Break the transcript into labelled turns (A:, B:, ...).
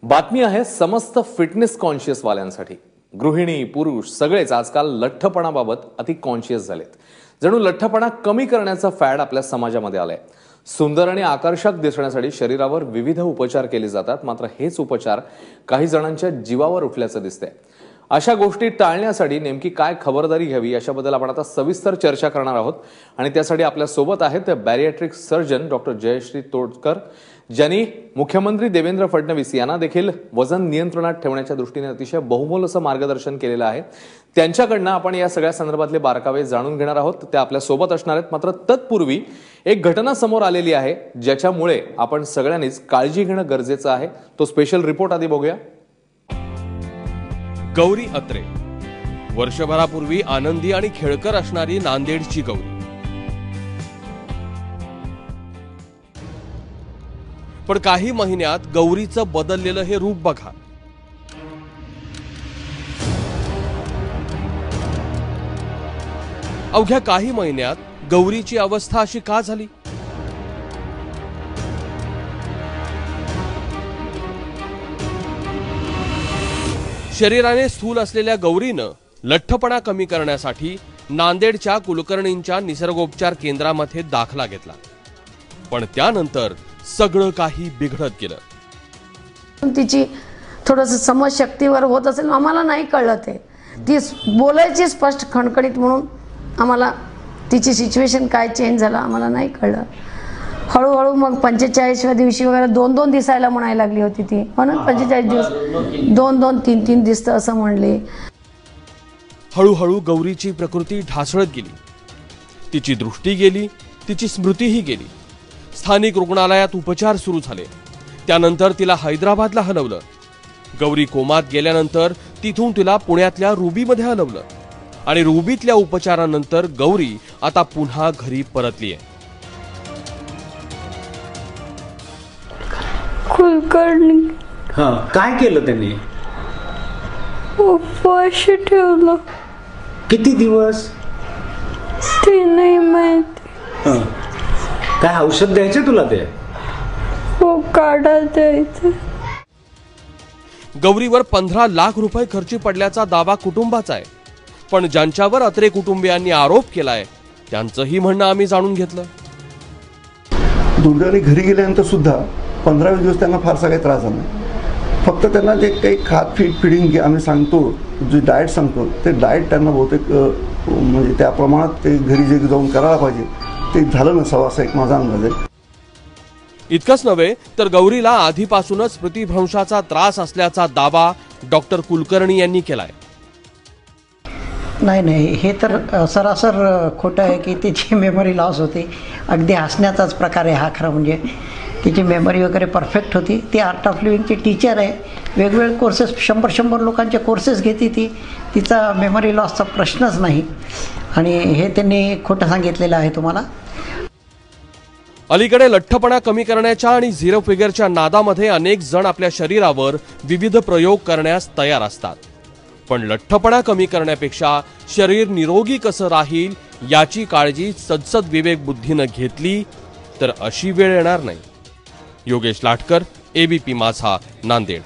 A: बातमी आहे समस्त फिटनेस कॉन्शियस वाल्यांसाठी। गृहिणी पुरुष सगळेच आजकाल लठ्ठपणाबाबत अति कॉन्शियस झालेत। जणू लठ्ठपणा कमी करण्याचा फॅड आपल्या समाजामध्ये आलाय। सुंदर आणि आकर्षक दिसण्यासाठी शरीरावर विविध उपचार केले जातात, मात्र हेच उपचार काही जणांच्या जीवावर उठल्याचं दिसतंय। अशा गोष्टी टाळण्यासाठी नेमकी काय खबरदारी घ्यावी याच्याबद्दल आपण आता सविस्तर चर्चा करणार आहोत आणि त्यासाठी आपल्या सोबत आहेत बॅरिएट्रिक सर्जन डॉक्टर जयश्री तोडकर, ज्यांनी मुख्यमंत्री देवेंद्र फडणवीस यांना देखील वजन नियंत्रणात ठेवण्याच्या दृष्टीने अतिशय बहुमोल असं मार्गदर्शन केलेलं आहे। त्यांच्याकडनं आपण या सगळ्या संदर्भातले बारकावे जाणून घेणार आहोत। ते आपल्या सोबत असणार आहेत। मात्र तत्पूर्वी एक घटना समोर आलेली आहे ज्याच्यामुळे आपण सगळ्यांनीच काळजी घेणं गरजेचं आहे। तो स्पेशल रिपोर्ट आधी बघूया।
B: गौरी अत्रे वर्षभरापूर्वी आनंदी आणि खेळकर असणारी नांदेडची गौरी, पण काही महिन्यात गौरीचं बदललेलं हे रूप बघा। अवघ्या काही महिन्यात गौरीची अवस्था अशी का झाली? शरीराने स्थूल असलेल्या गौरीनं लठ्ठपणा कमी करण्यासाठी नांदेडच्या कुलकर्णींच्या निसर्गोपचार केंद्रामध्ये दाखला घेतला, पण त्यानंतर सगळं काही बिघडत गेलं।
C: तिची थोडंसं समजशक्तीवर होत असेल, आम्हाला नाही कळलं ते। ती बोलायची स्पष्ट खणखणीत, म्हणून आम्हाला तिची सिच्युएशन काय चेंज झाला आम्हाला नाही कळलं। हळूहळू मग 45व्या दिवशी वगैरे 2-2 दिसायला म्हणायला लागली होती ती, म्हणून 45 दिवस 2-2 3-3 दिसतं असं म्हणले।
B: हळूहळू गौरीची प्रकृती ढासळत गेली, तिची दृष्टी गेली, तिची स्मृतीही गेली। स्थानिक रुग्णालयात उपचार सुरू झाले, त्यानंतर तिला हैदराबादला हलवलं। गौरी कोमात गेल्यानंतर तिथून तिला पुण्यातल्या रुबीमध्ये हलवलं आणि रुबीतल्या उपचारानंतर गौरी आता पुन्हा घरी परतलीये।
D: कुलकर्णी
E: काय केलं त्यांनी?
D: उपवास ठेवलं।
E: किती दिवस?
D: ते नाही माहिती।
E: काय औषध द्यायचे तुला? ते
D: हो, काढा द्यायचं।
B: गौरीवर 15 लाख रुपये खर्च पडल्याचा दावा कुटुंबाचा आहे, पण ज्यांच्यावर अत्रे कुटुंबियांनी आरोप केलाय त्यांचंही म्हणणं आम्ही जाणून घेतलं।
F: दुर्दैवाने घरी गेल्यानंतर सुद्धा 15 दिवस त्यांना फारसा काही त्रास झाला नाही। फक्त त्यांना जे काही फिडिंग आम्ही सांगतो, जे डाएट सांगतो, ते डाएट त्यांना बहुतेक म्हणजे त्या प्रमाणात ते घरी जे जाऊन करायला पाहिजे ते झालं नसावं असं एक माझा अंदाज आहे।
B: इतकंच नव्हे तर गौरीला आधीपासूनच स्मृतिभ्रंशाचा त्रास असल्याचा दावा डॉक्टर कुलकर्णी यांनी केलाय।
G: नाही, हे तर सरासर खोटं आहे की तिची मेमरी लॉस होती। अगदी हसण्याचाच प्रकार आहे हा खरा। म्हणजे तिची मेमरी वगैरे परफेक्ट होती। ती आर्ट ऑफ लिव्हिंगची टीचर आहे, वेगवेगळे कोर्सेस 100 लोकांचे कोर्सेस घेते ती। तिचा मेमरी लॉसचा प्रश्नच नाही, आणि हे त्यांनी खोटं सांगितलेलं आहे तुम्हाला।
B: अलीकडे लठ्ठपणा कमी करण्याच्या आणि झिरो फिगरच्या नादामध्ये अनेक जण आपल्या शरीरावर विविध प्रयोग करण्यास तयार असतात, पण लठ्ठपणा कमी करण्यापेक्षा शरीर निरोगी कसं राहील याची काळजी सदसद विवेक बुद्धीनं घेतली तर अशी वेळ येणार नाही। योगेश लाटकर, ABP माझा, नांदेड।